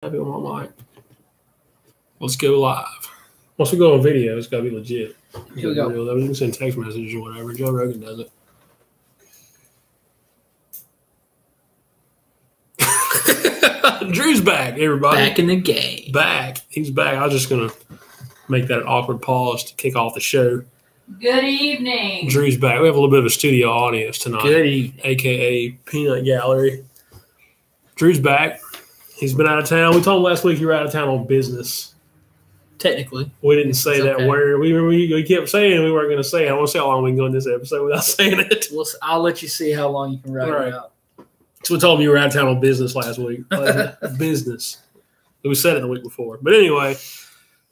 Happy on my mic. Let's go live. Once we go on video, it's got to be legit. Here we go. Real. We can send text messages or whatever. Joe Rogan does it. Drew's back, everybody. Back in the game. Back. He's back. I was just going to make that an awkward pause to kick off the show. Good evening. Drew's back. We have a little bit of a studio audience tonight. Good evening. A.K.A. Peanut Gallery. Drew's back. He's been out of town. We told him last week you were out of town on business. Technically. We didn't say It's that okay. word. We kept saying we weren't going to say it. I want to see how long we can go in this episode without saying it. I'll let you see how long you can ride Right. it out. So we told him you were out of town on business last week. Business. We said it the week before. But anyway,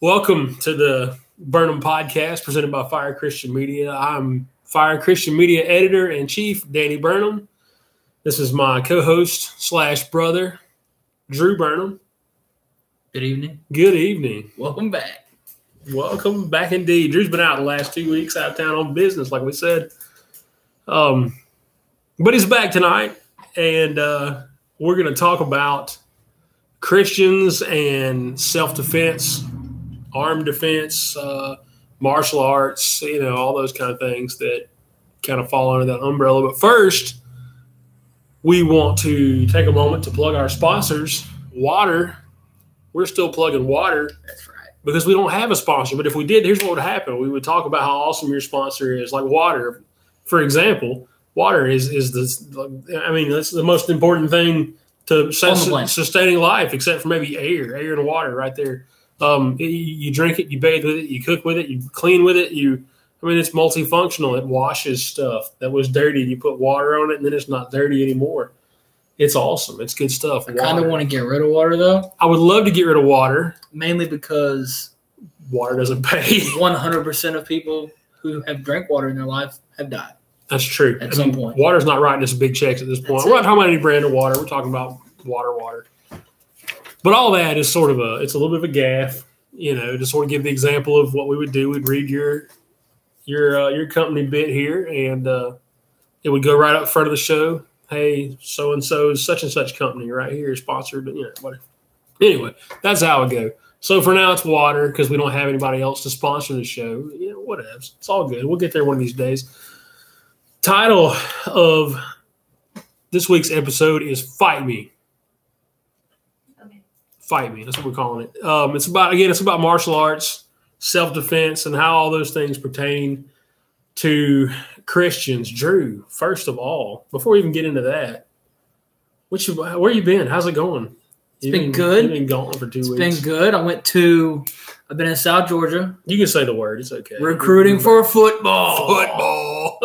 welcome to the Burnham podcast presented by Fire Christian Media. I'm Fire Christian Media editor and chief, Danny Burnham. This is my co-host / brother, Drew Burnham. Good evening. Good evening. Welcome back. Welcome back indeed. Drew's been out the last 2 weeks out of town on business, like we said. But he's back tonight, and we're going to talk about Christians and self-defense, armed defense, martial arts, all those kind of things that kind of fall under that umbrella. But first, we want to take a moment to plug our sponsors, Water. We're still plugging Water. That's right. Because we don't have a sponsor. But if we did, here's what would happen. We would talk about how awesome your sponsor is. Like Water, for example. Water is that's the most important thing to sustaining life, except for maybe air and water right there. You drink it, you bathe with it, you cook with it, you clean with it. It's multifunctional. It washes stuff that was dirty. You put water on it, and then it's not dirty anymore. It's awesome. It's good stuff. I kind of want to get rid of water, though. I would love to get rid of water. Mainly because water doesn't pay. 100% of people who have drank water in their life have died. That's true. At some point. Water's not writing us big checks at this point. We're not talking about any brand of water. We're talking about water. But all that is it's a little bit of a gaffe, to sort of give the example of what we would do. We'd read your company bit here, and it would go right up front of the show. Hey, so-and-so's such and such company right here sponsored, whatever. Anyway, that's how it go. So for now, it's Water because we don't have anybody else to sponsor the show. Whatever. It's all good. We'll get there one of these days. Title of this week's episode is Fight Me. Okay. Fight Me. That's what we're calling it. It's about martial arts, self-defense, and how all those things pertain to Christians. Drew, first of all, before we even get into that, where you been? How's it going? It's been good. You've been gone for 2 weeks. It's been good. I've been in South Georgia. You can say the word. It's okay. Recruiting for football. Football.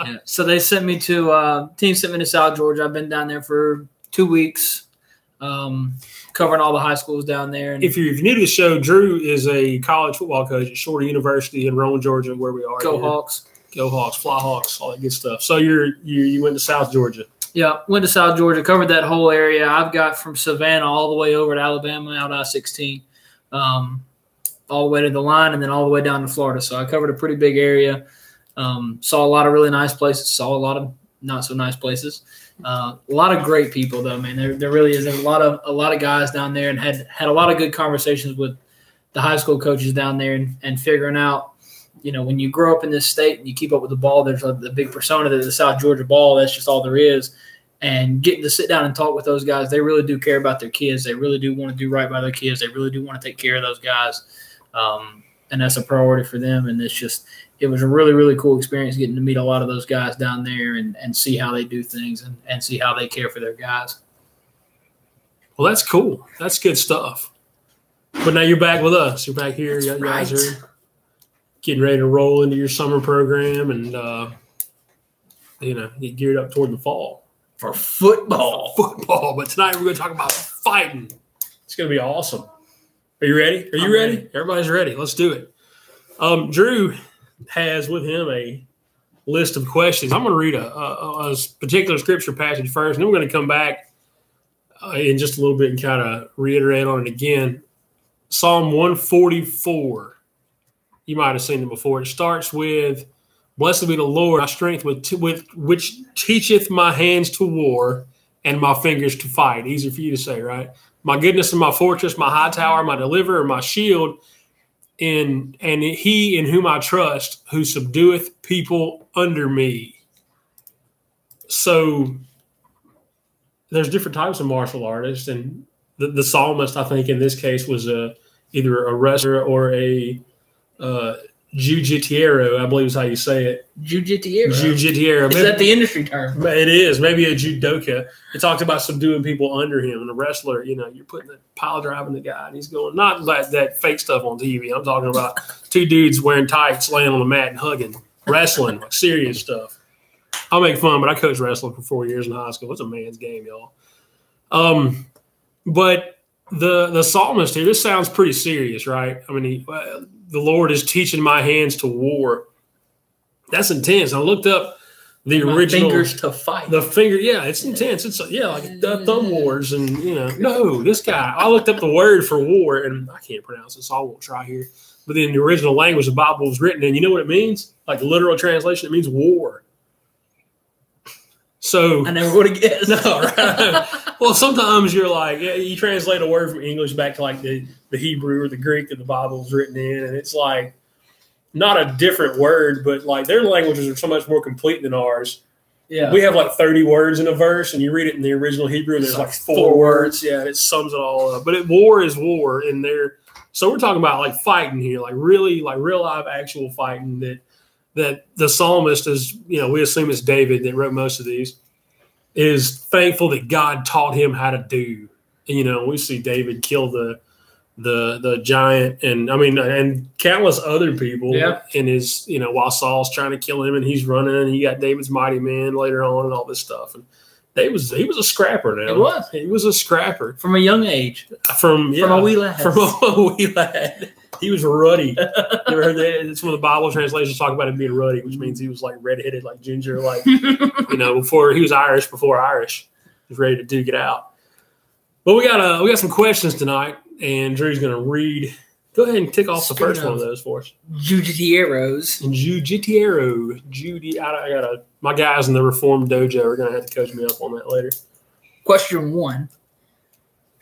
Yeah. So they sent me team sent me to South Georgia. I've been down there for 2 weeks, covering all the high schools down there. And if you're new to the show, Drew is a college football coach at Shorter University in Rome, Georgia, where we are. Go Hawks. Go Hawks, Fly Hawks, all that good stuff. So you went to South Georgia. Yeah, went to South Georgia, covered that whole area. I've got from Savannah all the way over to Alabama, out I-16, all the way to the line, and then all the way down to Florida. So I covered a pretty big area. Saw a lot of really nice places, saw a lot of not so nice places. A lot of great people, though, man. There really is a lot of guys down there, and had a lot of good conversations with the high school coaches down there, and figuring out, when you grow up in this state and you keep up with the ball, there's the big persona that the South Georgia ball. That's just all there is. And getting to sit down and talk with those guys, they really do care about their kids. They really do want to do right by their kids. They really do want to take care of those guys. And that's a priority for them. And it was a really, really cool experience getting to meet a lot of those guys down there and see how they do things and see how they care for their guys. Well, that's cool. That's good stuff. But now you're back with us. You're back here. You guys are getting ready to roll into your summer program and, get geared up toward the fall. For football. But tonight we're going to talk about fighting. It's going to be awesome. Are you ready? Are you ready? Everybody's ready. Let's do it. Drew has with him a list of questions. I'm going to read a particular scripture passage first, and then we're going to come back in just a little bit and kind of reiterate on it again. Psalm 144. You might have seen it before. It starts with, "Blessed be the Lord, my strength with which teacheth my hands to war and my fingers to fight." Easy for you to say, right? My goodness and my fortress, my high tower, my deliverer, my shield, and he in whom I trust, who subdueth people under me. So there's different types of martial artists, and the psalmist, I think, in this case was either a wrestler or a jiu-jittiero, I believe is how you say it. Jiu-jittiero. Jiu-jittiero. Is that the industry term? It is. Maybe a judoka. It talks about subduing people under him. And a wrestler, you're putting the pile driving the guy, and he's going, not that fake stuff on TV. I'm talking about two dudes wearing tights, laying on the mat and hugging, wrestling, like serious stuff. I'll make fun, but I coached wrestling for 4 years in high school. It's a man's game, y'all. But the psalmist here, this sounds pretty serious, right? I mean, the Lord is teaching my hands to war. That's intense. I looked up the original fingers to fight. The finger, yeah, it's intense. It's like the thumb wars, and no, this guy. I looked up the word for war, and I can't pronounce it, so I won't try here. But in the original language, the Bible was written in. You know what it means? Like literal translation, it means war. So I never would have guessed. No, right? Well, sometimes you're like, you translate a word from English back to like the Hebrew or the Greek that the Bible was written in, and it's like not a different word, but like their languages are so much more complete than ours. Yeah, we have like 30 words in a verse, and you read it in the original Hebrew, and there's like four words. Yeah, and it sums it all up. But war is war in there. So we're talking about like fighting here, like really, like real live actual fighting that the psalmist is, we assume it's David that wrote most of these, is thankful that God taught him how to do. And, we see David kill the giant and countless other people in his, while Saul's trying to kill him and he's running, and you got David's mighty men later on and all this stuff. And he was a scrapper now. He was a scrapper. From a young age. From a wee lad. From a wee lad. He was ruddy. You ever heard that? It's one of the Bible translations talk about him being ruddy, which means he was like redheaded, like ginger, like before he was Irish. Before Irish, he was ready to duke it out. But we got some questions tonight, and Drew's going to read. Go ahead and tick off the first one of those for us. Jiu-jitieros. Judy. I got my guys in the Reformed Dojo are going to have to coach me up on that later. Question 1.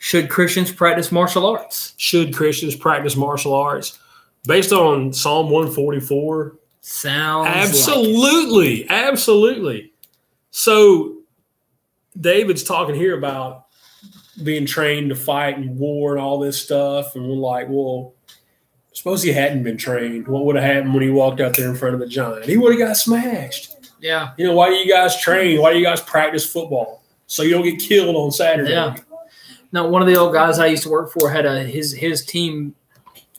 Should Christians practice martial arts? Should Christians practice martial arts? Based on Psalm 144? Sounds absolutely. Like absolutely. So David's talking here about being trained to fight and war and all this stuff. And we're like, well, suppose he hadn't been trained. What would have happened when he walked out there in front of the giant? He would have got smashed. Yeah. Why do you guys train? Why do you guys practice football? So you don't get killed on Saturday. Yeah. Now, one of the old guys I used to work for had his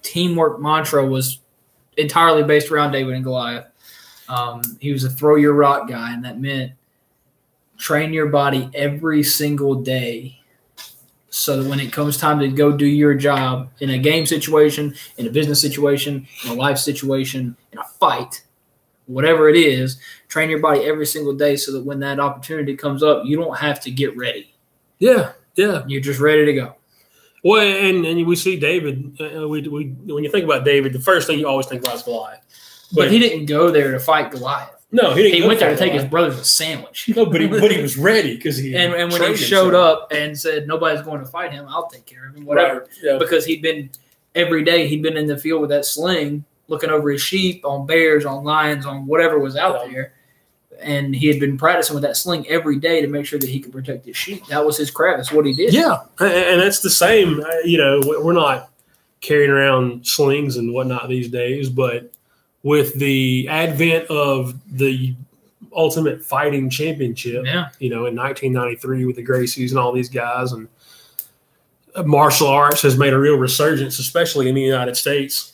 teamwork mantra was entirely based around David and Goliath. He was a throw your rock guy, and that meant train your body every single day so that when it comes time to go do your job in a game situation, in a business situation, in a life situation, in a fight, whatever it is, train your body every single day so that when that opportunity comes up, you don't have to get ready. Yeah. Yeah, you're just ready to go. Well, and we see David. When you think about David, the first thing you always think about is Goliath. But he didn't go there to fight Goliath. No, he didn't. He went there to take his brothers a sandwich. No, but he was ready because he and when he showed up and said nobody's going to fight him, I'll take care of him, whatever. Right. Yeah. Because every day he'd been in the field with that sling, looking over his sheep, on bears, on lions, on whatever was out there. And he had been practicing with that sling every day to make sure that he could protect his sheep. That was his craft. That's what he did. Yeah, and that's the same. We're not carrying around slings and whatnot these days, but with the advent of the Ultimate Fighting Championship, in 1993 with the Gracies and all these guys, and martial arts has made a real resurgence, especially in the United States.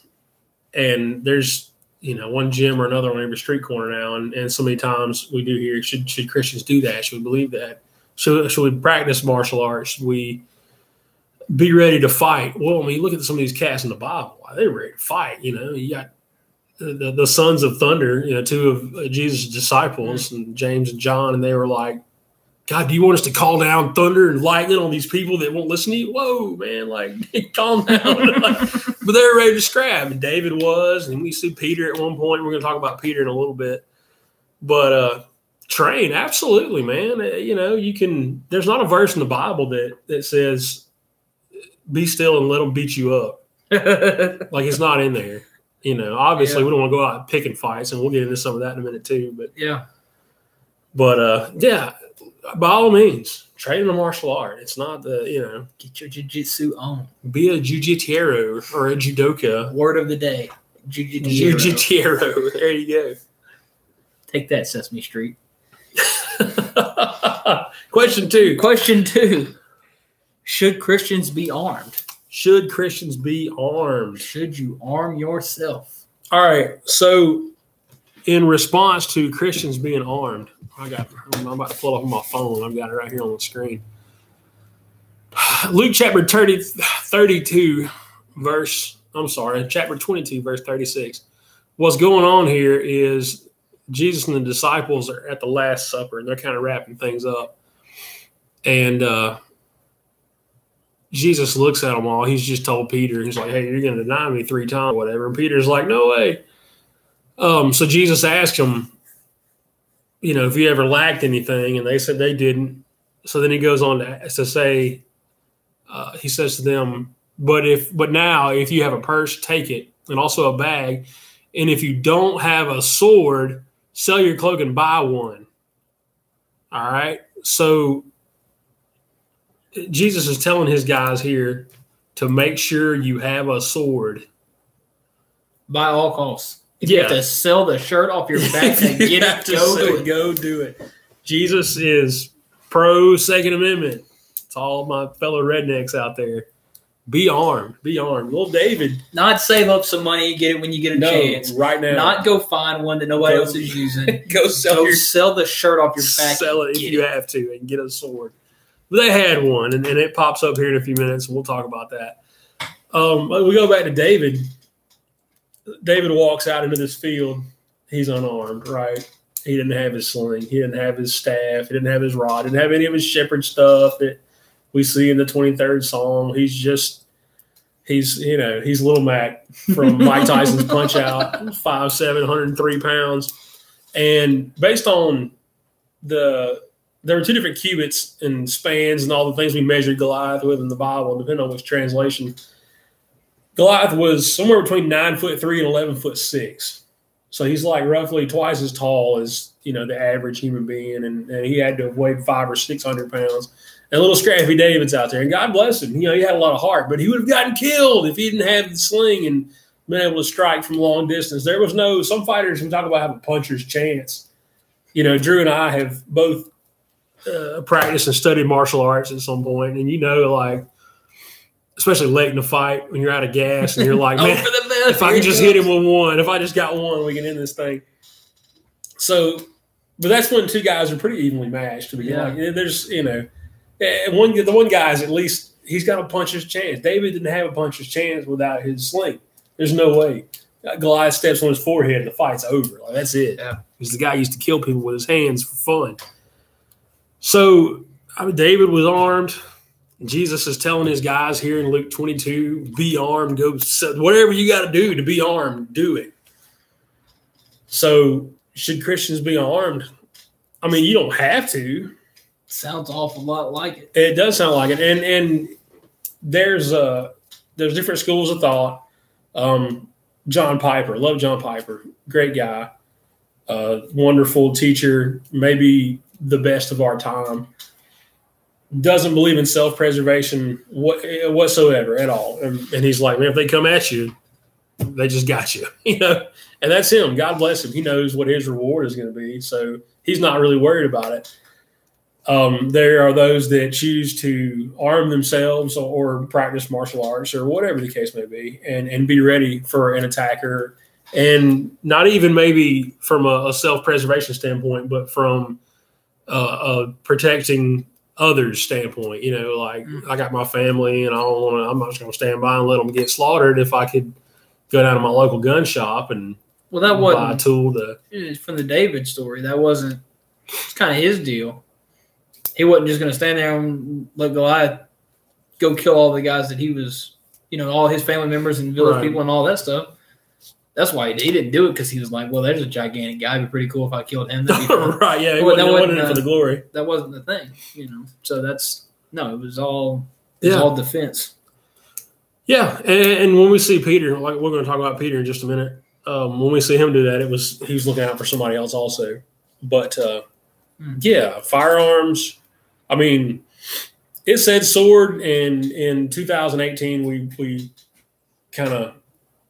And there's one gym or another on every street corner now, and so many times we do hear, should Christians do that? Should we believe that? Should we practice martial arts? Should we be ready to fight? Well, I mean, look at some of these cats in the Bible. They're ready to fight. You got the sons of thunder, two of Jesus' disciples, and James and John, and they were like, God, do you want us to call down thunder and lightning on these people that won't listen to you? Whoa, man, calm down. But they were ready to scrap, and David was, and we see Peter at one point. We're going to talk about Peter in a little bit. But train, absolutely, man. You can. There's not a verse in the Bible that says be still and let them beat you up. Like it's not in there. Obviously we don't want to go out picking fights, and we'll get into some of that in a minute too. But by all means, train in a martial art. It's not get your jiu-jitsu on. Be a jiu-jitsu or a judoka. Word of the day, jiu-jitsu. There you go. Take that, Sesame Street. Question two. Should Christians be armed? Should Christians be armed? Should you arm yourself? All right. So, in response to Christians being armed, I'm about to pull up on my phone. I've got it right here on the screen. Luke chapter 22, chapter 22, verse 36. What's going on here is Jesus and the disciples are at the Last Supper, and they're kind of wrapping things up. And Jesus looks at them all. He's just told Peter, he's like, hey, you're going to deny me 3 times or whatever. And Peter's like, no way. So Jesus asked him, if you ever lacked anything, and they said they didn't. So then he goes on to say, he says to them, but now if you have a purse, take it, and also a bag. And if you don't have a sword, sell your cloak and buy one. All right. So Jesus is telling his guys here to make sure you have a sword. By all costs. You have to sell the shirt off your back and get it. Go do it. Jesus is pro Second Amendment. It's all my fellow rednecks out there. Be armed. Be armed. Little David. Not save up some money and get it when you get a chance. Right now. Not go find one that nobody else is using. Go sell the shirt off your back. Sell it if you have to and get a sword. But they had one, and it pops up here in a few minutes, and we'll talk about that. We go back to David. David walks out into this field. He's unarmed, right? He didn't have his sling. He didn't have his staff. He didn't have his rod. Didn't have any of his shepherd stuff that we see in the 23rd Psalm. He's Little Mac from Mike Tyson's Punch-Out, 5'7", 103 pounds. And based on there were 2 different cubits and spans and all the things we measured Goliath with in the Bible, depending on which translation. Goliath was somewhere between 9'3" and 11'6". So he's like roughly twice as tall as, the average human being. And he had to have weighed 500 or 600 pounds. And little scrappy David's out there. And God bless him. He had a lot of heart. But he would have gotten killed if he didn't have the sling and been able to strike from long distance. There was some fighters we talk about have a puncher's chance. Drew and I have both practiced and studied martial arts at some point. And especially late in the fight when you're out of gas and you're like, man, if I can just hit him with one, if I just got one, we can end this thing. So, but that's when 2 guys are pretty evenly matched. There's, the one guy's at least, he's got a puncher's chance. David didn't have a puncher's chance without his sling. There's no way. Goliath steps on his forehead, the fight's over. That's it. Yeah. Because the guy used to kill people with his hands for fun. So, David was armed. Jesus is telling his guys here in Luke 22, be armed, go whatever you got to do to be armed, do it. So should Christians be armed? You don't have to. Sounds an awful lot like it. It does sound like it. And there's different schools of thought. John Piper, love John Piper, great guy, wonderful teacher, maybe the best of our time. Doesn't believe in self-preservation whatsoever at all. And he's like, man, if they come at you, they just got you, and that's him. God bless him. He knows what his reward is going to be. So he's not really worried about it. There are those that choose to arm themselves or practice martial arts or whatever the case may be and be ready for an attacker, and not even maybe from a self-preservation standpoint, but from a protecting others standpoint. I got my family and I'm not just going to stand by and let them get slaughtered. If I could go down to my local gun shop and buy a tool from the David story, it's kind of his deal. He wasn't just going to stand there and let Goliath go kill all the guys that he was, all his family members and village people and all that stuff. That's why he didn't do it, because he was like, well, there's a gigantic guy. It'd be pretty cool if I killed him. Right, yeah. He wasn't in it for the glory. That wasn't the thing, So it was all defense. Yeah, and when we see Peter, like we're going to talk about Peter in just a minute. When we see him do that, he was looking out for somebody else also. But yeah, firearms. I mean, it said sword, and in 2018 we kind of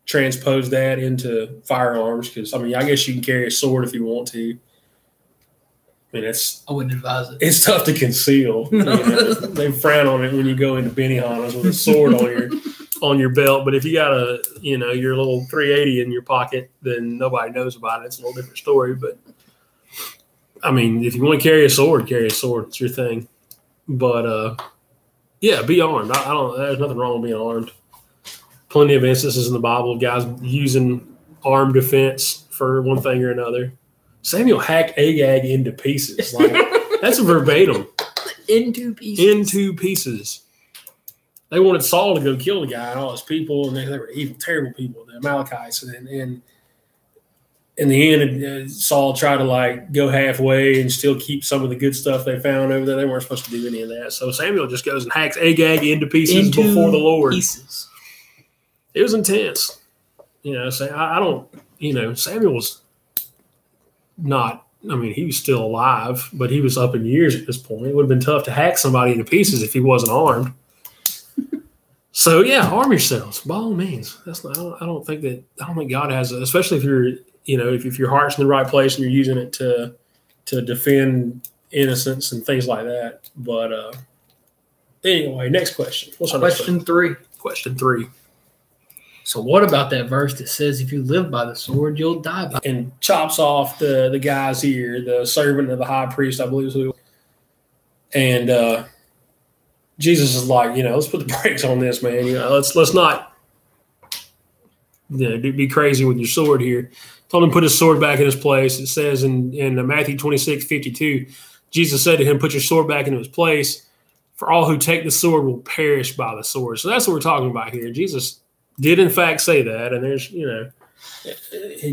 transposed that into firearms because I mean I guess you can carry a sword if you want to. I mean, I wouldn't advise it. It's tough to conceal. You know, they frown on it when you go into Benihana's with a sword on your belt. But if you got your little 380 in your pocket, then nobody knows about it. It's a little different story. But I mean, if you want to carry a sword, carry a sword. It's your thing. But yeah, be armed. I don't. There's nothing wrong with being armed. Plenty of instances in the Bible of guys using armed defense for one thing or another. Samuel hacked Agag into pieces. Like that's a verbatim. Into pieces. Into pieces. They wanted Saul to go kill the guy and all his people, and they were evil, terrible people, the Amalekites. And in the end, Saul tried to like go halfway and still keep some of the good stuff they found over there. They weren't supposed to do any of that. So Samuel just goes and hacks Agag into pieces before the Lord. Pieces. It was intense. So I don't. Samuel was not. I mean, he was still alive, but he was up in years at this point. It would have been tough to hack somebody into pieces if he wasn't armed. So yeah, arm yourselves by all means. That's not. I don't think God has, especially if you're, if your heart's in the right place and you're using it to defend innocence and things like that. But anyway, next question. What's our Question 3. Question 3. So what about that verse that says if you live by the sword, you'll die by it? And chops off the guy's ear, the servant of the high priest, I believe is who. And Jesus is like, let's put the brakes on this, man. Let's not be crazy with your sword here. Told him to put his sword back in his place. It says in Matthew 26:52, Jesus said to him, put your sword back into its place, for all who take the sword will perish by the sword. So that's what we're talking about here. Jesus did in fact say that, and there's,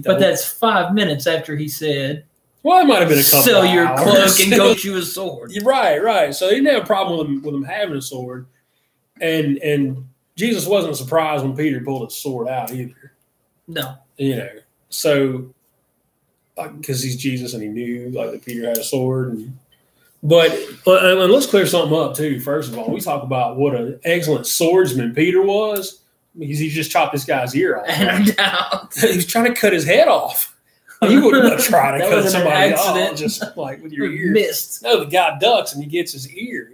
but that's 5 minutes after he said, well, it might have been a couple sell of your hours. cloak and go to a sword. Right. So he didn't have a problem with him having a sword. And Jesus wasn't surprised when Peter pulled his sword out either. No. So because he's Jesus and he knew that Peter had a sword. But let's clear something up too. First of all, we talk about what an excellent swordsman Peter was because he just chopped this guy's ear off. No doubt. He was trying to cut his head off. You wouldn't have tried to cut somebody off just like with your ear. Missed. No, the guy ducks and he gets his ear.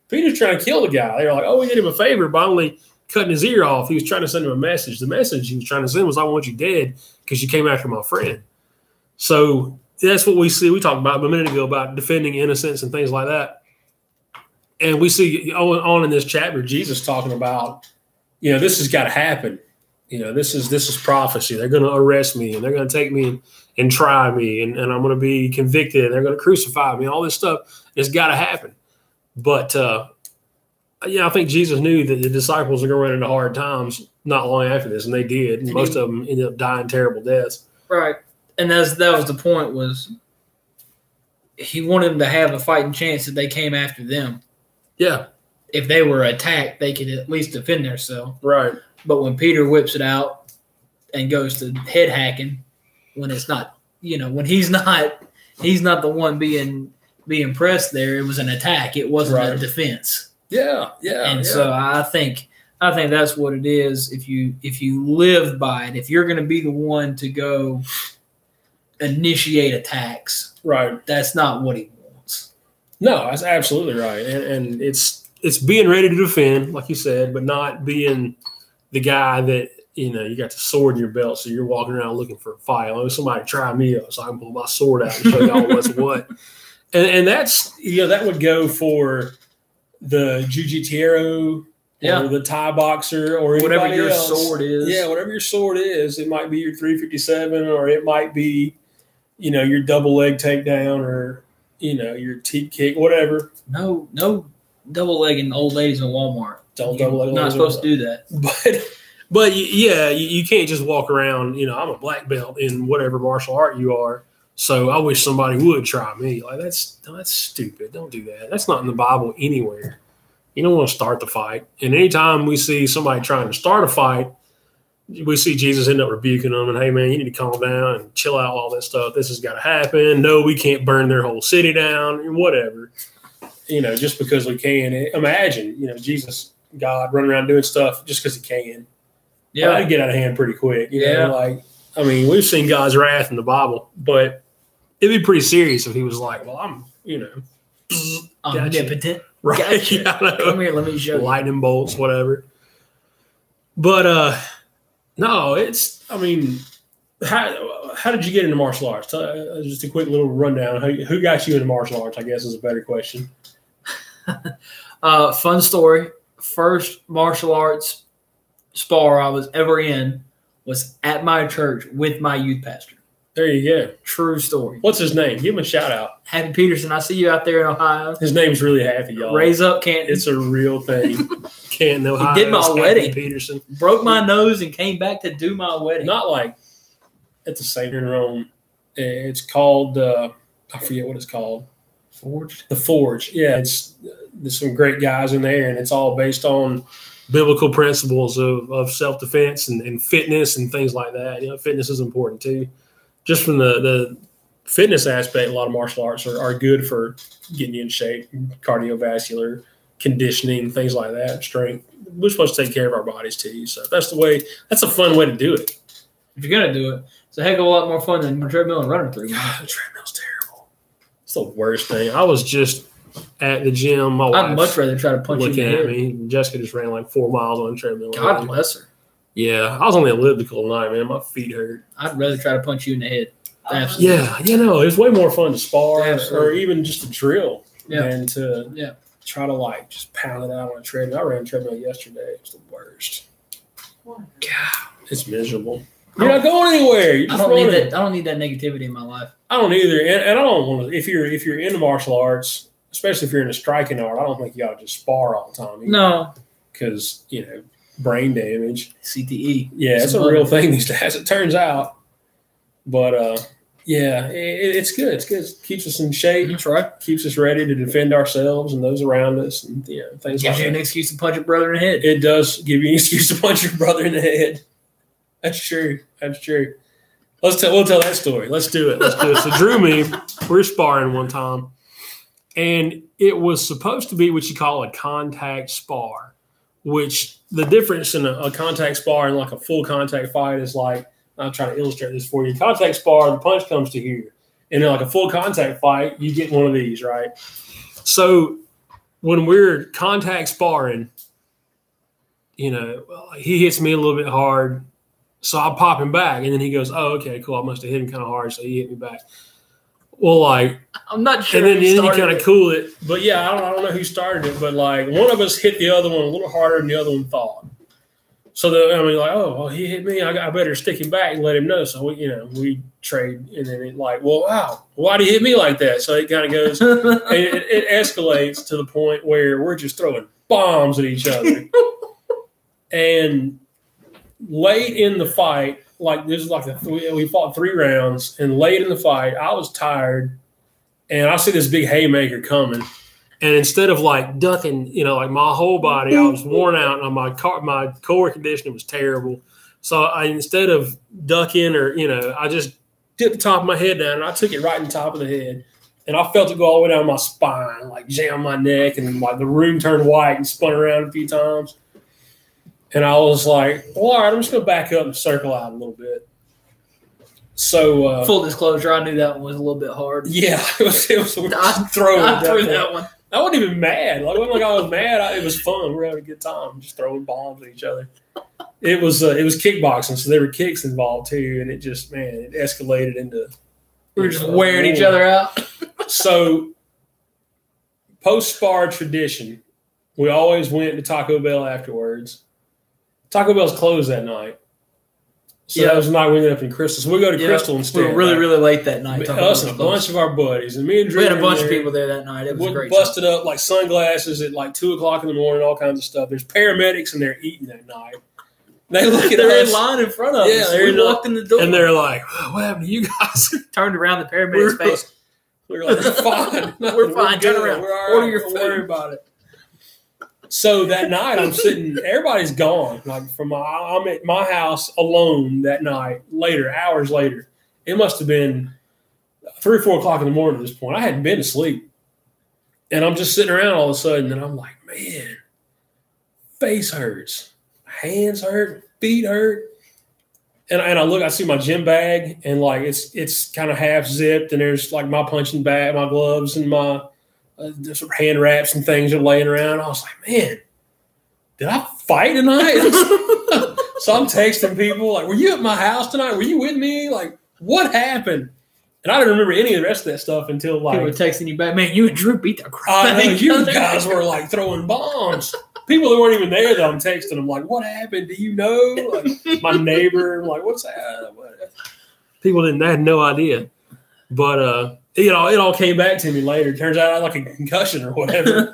Peter's trying to kill the guy. They're like, oh, we did him a favor by only cutting his ear off. He was trying to send him a message. The message he was trying to send was, I want you dead because you came after my friend. So that's what we see. We talked about a minute ago about defending innocence and things like that. And we see on in this chapter, Jesus talking about, this has got to happen. This is prophecy. They're going to arrest me and they're going to take me and try me and I'm going to be convicted and they're going to crucify me. All this stuff has got to happen. But, I think Jesus knew that the disciples are going to run into hard times not long after this, and they did. And most of them ended up dying terrible deaths. Right. And that was the point, was he wanted them to have a fighting chance that they came after them. Yeah. If they were attacked, they could at least defend themselves. Right. But when Peter whips it out and goes to head hacking, when it's not, when he's not the one being pressed there, it was an attack. It wasn't a defense. Yeah. And so I think that's what it is. If you live by it, if you're going to be the one to go initiate attacks, right, that's not what he wants. No, that's absolutely right. And it's being ready to defend, like you said, but not being the guy that, you got the sword in your belt, so you're walking around looking for a fight. Let somebody try me up so I can pull my sword out and show y'all what's what. And that's, that would go for the jiu-jitsu or the Thai boxer or whatever your else. Sword is. Yeah, whatever your sword is. It might be your 357 or it might be, your double leg takedown or, your teep kick, whatever. No double legging old ladies in Walmart. Double leg. Not supposed to do that. But you can't just walk around, I'm a black belt in whatever martial art you are. So I wish somebody would try me. Like that's stupid. Don't do that. That's not in the Bible anywhere. You don't want to start the fight. And anytime we see somebody trying to start a fight, we see Jesus end up rebuking them and, hey, man, you need to calm down and chill out, all that stuff. This has got to happen. No, we can't burn their whole city down and whatever, just because we can. Imagine, Jesus, God, running around doing stuff just because he can. Yeah. That'd get out of hand pretty quick. We've seen God's wrath in the Bible, but it'd be pretty serious if he was like, well, I'm omnipotent. Right. Gotcha. Yeah, come here, let me show you. Lightning bolts, whatever. But, no, how did you get into martial arts? Just a quick little rundown. Who got you into martial arts, I guess, is a better question. Fun story. First martial arts spar I was ever in was at my church with my youth pastor. There you go. True story. What's his name? Give him a shout out. Happy Peterson. I see you out there in Ohio. His name's really Happy, y'all. Raise up, Canton. It's a real thing. Canton, Ohio. He did my wedding. Peterson. Broke my nose and came back to do my wedding. Not like at the same in Rome. It's called, I forget what it's called. Forge? The Forge. Yeah, there's some great guys in there, and it's all based on biblical principles of self-defense and fitness and things like that. Fitness is important too. Just from the fitness aspect, a lot of martial arts are good for getting you in shape, cardiovascular, conditioning, things like that, strength. We're supposed to take care of our bodies too. So that's a fun way to do it. If you're going to do it, it's a heck of a lot more fun than treadmill and running through. God, the treadmill's terrible. It's the worst thing. I was just at the gym. My I'd much rather try to punch you in the head. Looking at me. Jessica just ran like 4 miles on the treadmill. God bless her. Yeah, I was on the elliptical tonight, man. My feet hurt. I'd rather try to punch you in the head. Absolutely. Yeah, it's way more fun to spar or even just to drill than to try to just pound it out on a treadmill. I ran a treadmill yesterday. It was the worst. God, it's miserable. You're not going anywhere. I don't need that negativity in my life. I don't either, and I don't want to. If you're into martial arts, especially if you're into striking art, I don't think you ought to just spar all the time. Either. No, because brain damage, CTE. Yeah, it's a real thing these days. It turns out, but it's good. It's good. It keeps us in shape. That's right. Keeps us ready to defend ourselves and those around us, and things. Gives you an excuse to punch your brother in the head. It does give you an excuse to punch your brother in the head. That's true. We'll tell that story. Let's do it. So Drew and me, we're sparring one time, and it was supposed to be what you call a contact spar, which the difference in a contact spar and like a full contact fight is like, I'm trying to illustrate this for you. Contact spar, the punch comes to here. And then like a full contact fight, you get one of these, right? So when we're contact sparring, he hits me a little bit hard. So I pop him back, and then he goes, "Oh, okay, cool. I must have hit him kind of hard, so he hit me back." Well, I'm not sure. And then you kind of cool it, but yeah, I don't know who started it, but one of us hit the other one a little harder than the other one thought. So he hit me. I better stick him back and let him know. So we trade, and then wow, why did he hit me like that? So it kind of goes, and it escalates to the point where we're just throwing bombs at each other, and late in the fight, we fought 3 rounds, and late in the fight, I was tired, and I see this big haymaker coming, and instead of ducking, my whole body, I was worn out, and my core conditioning was terrible. So instead of ducking I just dipped the top of my head down, and I took it right in the top of the head, and I felt it go all the way down my spine, jam my neck, and the room turned white and spun around a few times. And I was like, well, all right, I'm just going to back up and circle out a little bit. So full disclosure, I knew that one was a little bit hard. Yeah, it was I threw that one. I wasn't even mad. It wasn't like I was mad. It was fun. We were having a good time, just throwing bombs at each other. It was kickboxing, so there were kicks involved too, and it just it escalated into. We were just wearing each other out. So post-spar tradition, we always went to Taco Bell afterwards. Taco Bell's closed that night. So that was the night we ended up in Crystal. So we go to Crystal instead. We were really, really late that night. Us and a bunch of our buddies. And me and Drew. We had a bunch of people there that night. It was great. Busted up sunglasses at 2 o'clock in the morning, all kinds of stuff. There's paramedics in there eating that night. They look at us. They're in line in front of us. We walked in the door. And they're like, what happened to you guys? Turned around the paramedic's face. We were like, we're fine. We're fine. Turn around. We're all right. Order your food. Don't worry about it. So that night I'm sitting, everybody's gone. Like I'm at my house alone that night. Hours later, it must have been 3 or 4 o'clock in the morning at this point. I hadn't been to sleep, and I'm just sitting around all of a sudden, and I'm like, man, face hurts, hands hurt, feet hurt. And I look, I see my gym bag, and like it's kind of half zipped, and there's like my punching bag, my gloves, and my hand wraps and things are laying around. I was like, man, did I fight tonight? So I'm texting people like, were you at my house tonight? Were you with me? Like, what happened? And I didn't remember any of the rest of that stuff until like people were texting you back, man. You and Drew beat the crap. I know you guys were like throwing bombs. People that weren't even there, though, I'm texting them like, "What happened? Do you know?" Like, my neighbor, like, "What's that?" People they had no idea, but it all came back to me later. Turns out I had like a concussion or whatever.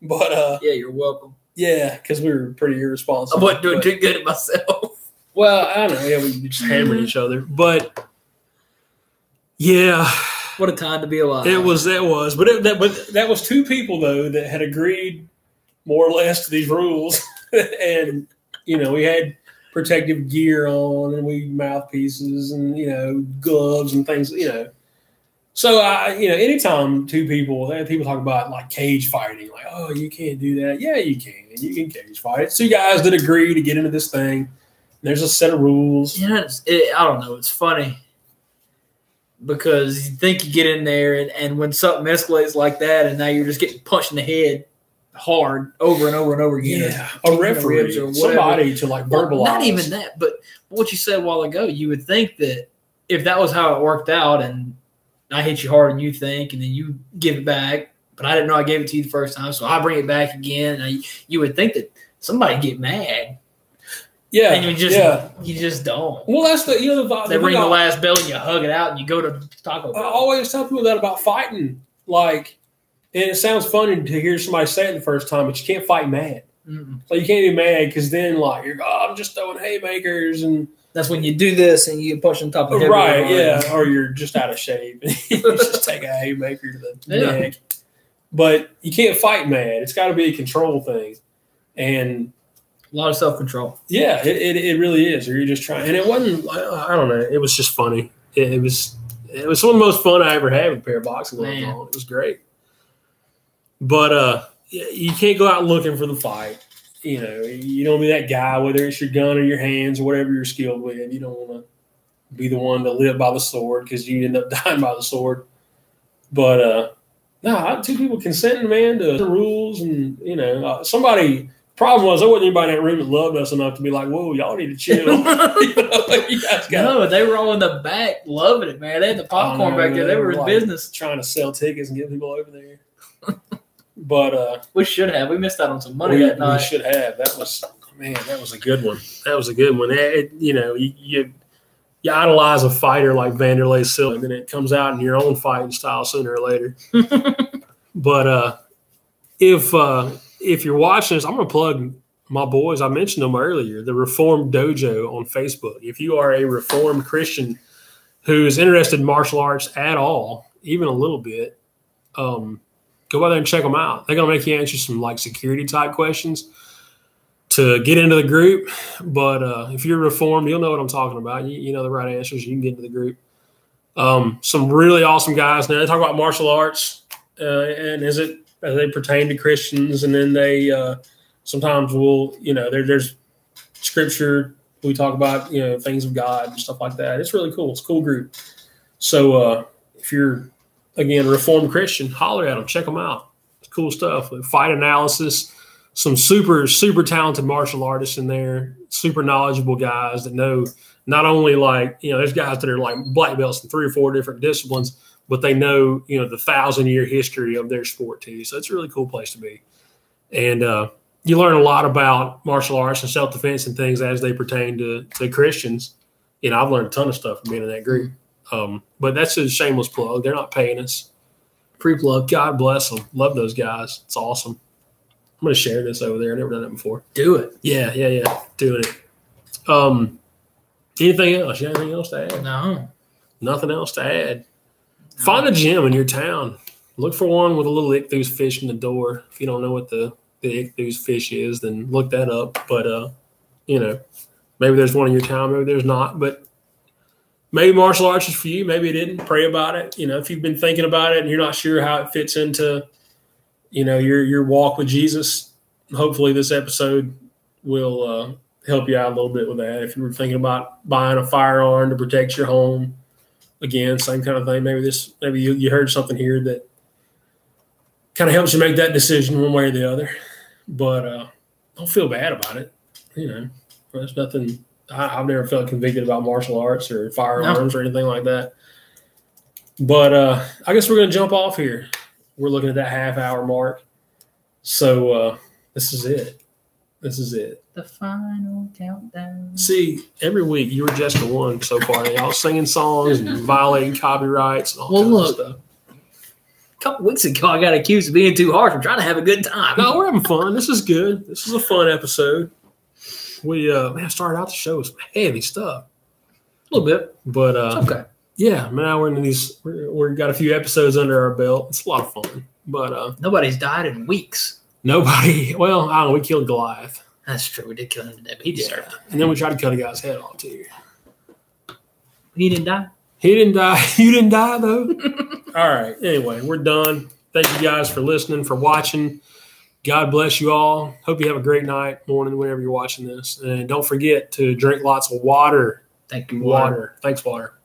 But yeah, you're welcome. Yeah, because we were pretty irresponsible. I wasn't doing too good at myself. Well, I don't know. Yeah, we just hammered each other, but yeah, what a time to be alive. It was, but that was 2 people though that had agreed more or less to these rules, and we had protective gear on, and we mouthpieces, and gloves and things, So anytime 2 people talk about like cage fighting, like, oh, you can't do that. Yeah, you can cage fight. It's 2 guys that agree to get into this thing. There's a set of rules. Yeah, I don't know. It's funny because you think you get in there, and when something escalates like that, and now you're just getting punched in the head hard over and over and over again. Yeah, a referee or somebody to like verbalize. Well, not even that, but what you said a while ago, you would think that if that was how it worked out, and I hit you harder than you think, and then you give it back, but I didn't know I gave it to you the first time, so I bring it back again. And you would think that somebody get mad. Yeah, and you just don't. Well, that's they ring the last bell and you hug it out and you go to Taco Bell. I always tell people that about fighting, like. And it sounds funny to hear somebody say it the first time, but you can't fight mad. Mm-mm. Like you can't be mad because then like I'm just throwing haymakers, and that's when you do this and you push on top of right, yeah, or you're just out of shape. You just take a haymaker to the neck. But you can't fight mad. It's got to be a control thing, and a lot of self-control. Yeah, it really is. Or you're just trying, and it wasn't. I don't know. It was just funny. It was some of the most fun I ever had with a pair of boxing gloves on. It was great. But you can't go out looking for the fight. You don't be that guy, whether it's your gun or your hands or whatever you're skilled with. You don't want to be the one to live by the sword because you end up dying by the sword. But no, 2 people consenting, man, to the rules, and somebody. Problem was, there wasn't anybody in that room that loved us enough to be like, "Whoa, y'all need to chill." You guys no, they were all in the back loving it, man. They had the popcorn back there. They were in business, trying to sell tickets and get people over there. But we should have. We missed out on some money that night. We should have. That was a good one. That was a good one. You idolize a fighter like Vanderlei Silva, and then it comes out in your own fighting style sooner or later. But if you're watching this, I'm going to plug my boys. I mentioned them earlier, the Reformed Dojo on Facebook. If you are a Reformed Christian who is interested in martial arts at all, even a little bit, go out there and check them out. They're going to make you answer some like security type questions to get into the group. But if you're Reformed, you'll know what I'm talking about. You know the right answers. You can get into the group. Some really awesome guys. Now they talk about martial arts and as they pertain to Christians. And then they sometimes will, there's scripture. We talk about, things of God and stuff like that. It's really cool. It's a cool group. So if you're, again, Reformed Christian, holler at them. Check them out. It's cool stuff. Fight analysis, some super, super talented martial artists in there, super knowledgeable guys that know not only there's guys that are like black belts in 3 or 4 different disciplines, but they know, the 1,000-year history of their sport too. So it's a really cool place to be. And you learn a lot about martial arts and self-defense and things as they pertain to Christians. I've learned a ton of stuff from being in that group. But that's a shameless plug. They're not paying us. Free plug. God bless them. Love those guys. It's awesome. I'm going to share this over there. I've never done that before. Do it. Yeah. Doing it. Anything else? You got anything else to add? No. Nothing else to add. Find a gym in your town. Look for one with a little ichthus fish in the door. If you don't know what the the ichthus fish is, then look that up. But maybe there's one in your town, maybe there's not. But maybe martial arts is for you. Maybe it didn't. Pray about it. If you've been thinking about it and you're not sure how it fits into, your walk with Jesus, hopefully this episode will help you out a little bit with that. If you were thinking about buying a firearm to protect your home, again, same kind of thing. Maybe you heard something here that kind of helps you make that decision one way or the other. But don't feel bad about it. There's nothing. I've never felt convicted about martial arts or firearms or anything like that. But I guess we're going to jump off here. We're looking at that half-hour mark. So this is it. The final countdown. See, every week you were just the one so far. Y'all singing songs and violating copyrights and all kinds of stuff. A couple weeks ago, I got accused of being too harsh. I'm trying to have a good time. No, we're having fun. This is good. This is a fun episode. We started out the show with some heavy stuff. A little bit. But it's okay. Yeah, now we're into these. We've got a few episodes under our belt. It's a lot of fun. But nobody's died in weeks. Nobody. Well, I don't know. We killed Goliath. That's true. We did kill him today, but he deserved it. And then we tried to cut a guy's head off too. He didn't die. He didn't die. You didn't die though. All right. Anyway, we're done. Thank you guys for listening, for watching. God bless you all. Hope you have a great night, morning, whenever you're watching this. And don't forget to drink lots of water. Thank you, water. Thanks, water.